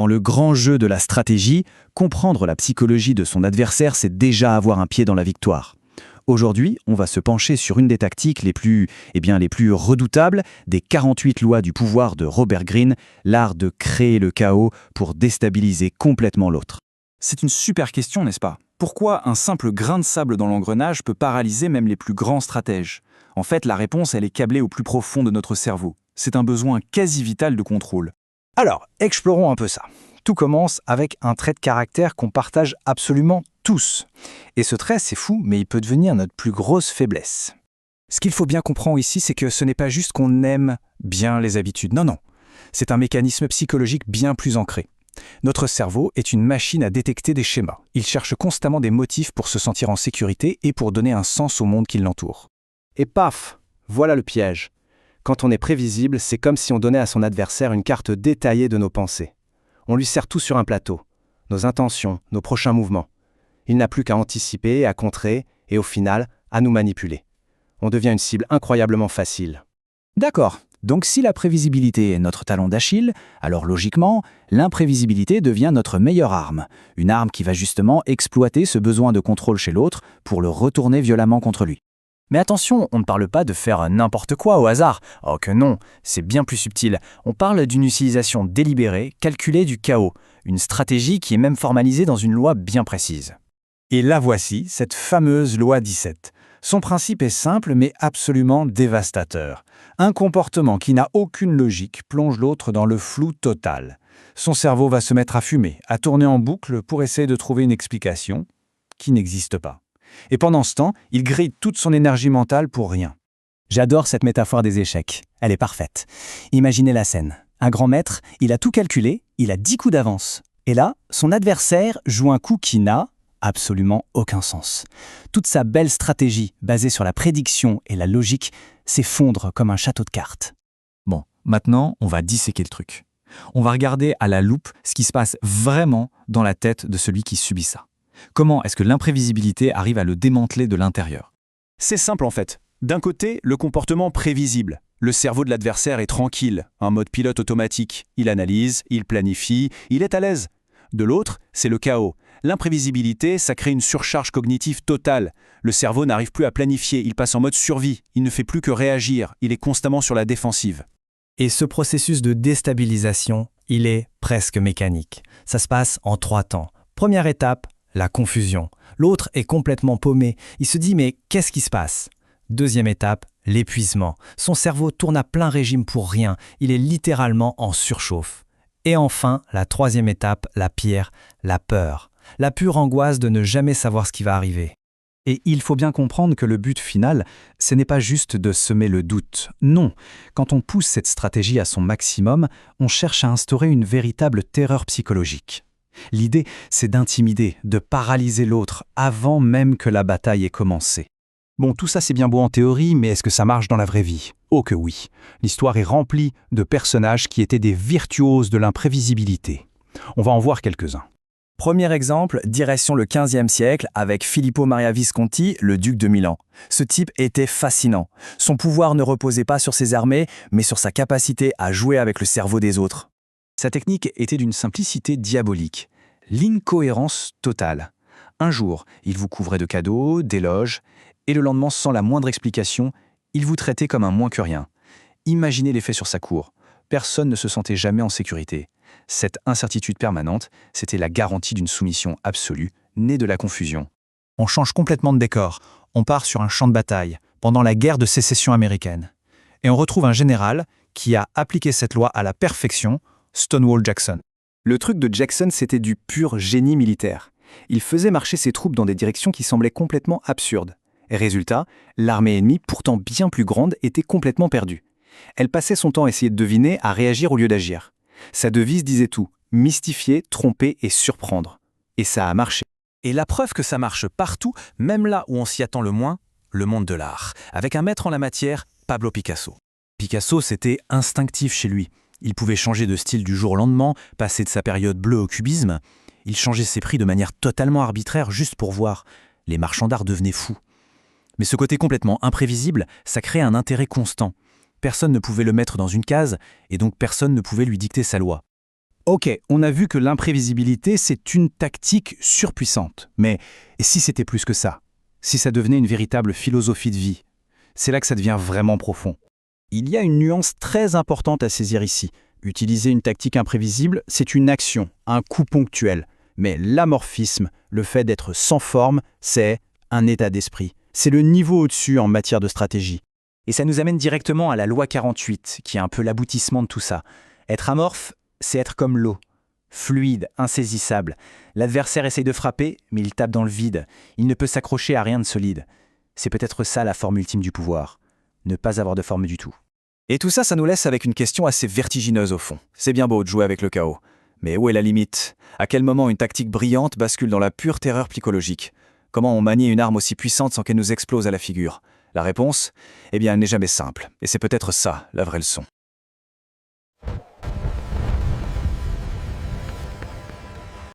Dans le grand jeu de la stratégie, comprendre la psychologie de son adversaire, c'est déjà avoir un pied dans la victoire. Aujourd'hui, on va se pencher sur une des tactiques les plus redoutables des 48 lois du pouvoir de Robert Greene, l'art de créer le chaos pour déstabiliser complètement l'autre. C'est une super question, n'est-ce pas? Pourquoi un simple grain de sable dans l'engrenage peut paralyser même les plus grands stratèges? En fait, la réponse, elle est câblée au plus profond de notre cerveau. C'est un besoin quasi vital de contrôle. Alors, explorons un peu ça. Tout commence avec un trait de caractère qu'on partage absolument tous. Et ce trait, c'est fou, mais il peut devenir notre plus grosse faiblesse. Ce qu'il faut bien comprendre ici, c'est que ce n'est pas juste qu'on aime bien les habitudes. Non. C'est un mécanisme psychologique bien plus ancré. Notre cerveau est une machine à détecter des schémas. Il cherche constamment des motifs pour se sentir en sécurité et pour donner un sens au monde qui l'entoure. Et paf, voilà le piège. Quand on est prévisible, c'est comme si on donnait à son adversaire une carte détaillée de nos pensées. On lui sert tout sur un plateau, nos intentions, nos prochains mouvements. Il n'a plus qu'à anticiper, à contrer et au final, à nous manipuler. On devient une cible incroyablement facile. D'accord. Donc si la prévisibilité est notre talon d'Achille, alors logiquement, l'imprévisibilité devient notre meilleure arme. Une arme qui va justement exploiter ce besoin de contrôle chez l'autre pour le retourner violemment contre lui. Mais attention, on ne parle pas de faire n'importe quoi au hasard. Oh que non, c'est bien plus subtil. On parle d'une utilisation délibérée, calculée du chaos, une stratégie qui est même formalisée dans une loi bien précise. Et la voici, cette fameuse loi 17. Son principe est simple mais absolument dévastateur. Un comportement qui n'a aucune logique plonge l'autre dans le flou total. Son cerveau va se mettre à fumer, à tourner en boucle pour essayer de trouver une explication qui n'existe pas. Et pendant ce temps, il grille toute son énergie mentale pour rien. J'adore cette métaphore des échecs. Elle est parfaite. Imaginez la scène. Un grand maître, il a tout calculé, il a 10 coups d'avance. Et là, son adversaire joue un coup qui n'a absolument aucun sens. Toute sa belle stratégie, basée sur la prédiction et la logique, s'effondre comme un château de cartes. Bon, maintenant, on va disséquer le truc. On va regarder à la loupe ce qui se passe vraiment dans la tête de celui qui subit ça. Comment est-ce que l'imprévisibilité arrive à le démanteler de l'intérieur? C'est simple en fait. D'un côté, le comportement prévisible. Le cerveau de l'adversaire est tranquille, un mode pilote automatique. Il analyse, il planifie, il est à l'aise. De l'autre, c'est le chaos. L'imprévisibilité, ça crée une surcharge cognitive totale. Le cerveau n'arrive plus à planifier, il passe en mode survie. Il ne fait plus que réagir, il est constamment sur la défensive. Et ce processus de déstabilisation, il est presque mécanique. Ça se passe en 3 temps. Première étape, la confusion. L'autre est complètement paumé. Il se dit « mais qu'est-ce qui se passe ?» Deuxième étape, l'épuisement. Son cerveau tourne à plein régime pour rien. Il est littéralement en surchauffe. Et enfin, la troisième étape, la pire, la peur. La pure angoisse de ne jamais savoir ce qui va arriver. Et il faut bien comprendre que le but final, ce n'est pas juste de semer le doute. Non, quand on pousse cette stratégie à son maximum, on cherche à instaurer une véritable terreur psychologique. L'idée, c'est d'intimider, de paralyser l'autre avant même que la bataille ait commencé. Bon, tout ça c'est bien beau en théorie, mais est-ce que ça marche dans la vraie vie? Oh que oui. L'histoire est remplie de personnages qui étaient des virtuoses de l'imprévisibilité. On va en voir quelques-uns. Premier exemple, direction le XVe siècle avec Filippo Maria Visconti, le duc de Milan. Ce type était fascinant. Son pouvoir ne reposait pas sur ses armées, mais sur sa capacité à jouer avec le cerveau des autres. Sa technique était d'une simplicité diabolique, l'incohérence totale. Un jour, il vous couvrait de cadeaux, d'éloges, et le lendemain, sans la moindre explication, il vous traitait comme un moins que rien. Imaginez l'effet sur sa cour. Personne ne se sentait jamais en sécurité. Cette incertitude permanente, c'était la garantie d'une soumission absolue, née de la confusion. On change complètement de décor. On part sur un champ de bataille, pendant la guerre de sécession américaine. Et on retrouve un général qui a appliqué cette loi à la perfection, Stonewall Jackson. Le truc de Jackson, c'était du pur génie militaire. Il faisait marcher ses troupes dans des directions qui semblaient complètement absurdes. Et résultat, l'armée ennemie, pourtant bien plus grande, était complètement perdue. Elle passait son temps à essayer de deviner, à réagir au lieu d'agir. Sa devise disait tout, mystifier, tromper et surprendre. Et ça a marché. Et la preuve que ça marche partout, même là où on s'y attend le moins, le monde de l'art, avec un maître en la matière, Pablo Picasso. Picasso, c'était instinctif chez lui. Il pouvait changer de style du jour au lendemain, passer de sa période bleue au cubisme. Il changeait ses prix de manière totalement arbitraire juste pour voir. Les marchands d'art devenaient fous. Mais ce côté complètement imprévisible, ça créait un intérêt constant. Personne ne pouvait le mettre dans une case, et donc personne ne pouvait lui dicter sa loi. Ok, on a vu que l'imprévisibilité, c'est une tactique surpuissante. Mais et si c'était plus que ça? Si ça devenait une véritable philosophie de vie? C'est là que ça devient vraiment profond. Il y a une nuance très importante à saisir ici. Utiliser une tactique imprévisible, c'est une action, un coup ponctuel. Mais l'amorphisme, le fait d'être sans forme, c'est un état d'esprit. C'est le niveau au-dessus en matière de stratégie. Et ça nous amène directement à la loi 48, qui est un peu l'aboutissement de tout ça. Être amorphe, c'est être comme l'eau. Fluide, insaisissable. L'adversaire essaye de frapper, mais il tape dans le vide. Il ne peut s'accrocher à rien de solide. C'est peut-être ça la forme ultime du pouvoir. Ne pas avoir de forme du tout. Et tout ça, ça nous laisse avec une question assez vertigineuse au fond. C'est bien beau de jouer avec le chaos. Mais où est la limite? À quel moment une tactique brillante bascule dans la pure terreur psychologique? Comment on manie une arme aussi puissante sans qu'elle nous explose à la figure? La réponse? Eh bien, elle n'est jamais simple. Et c'est peut-être ça, la vraie leçon.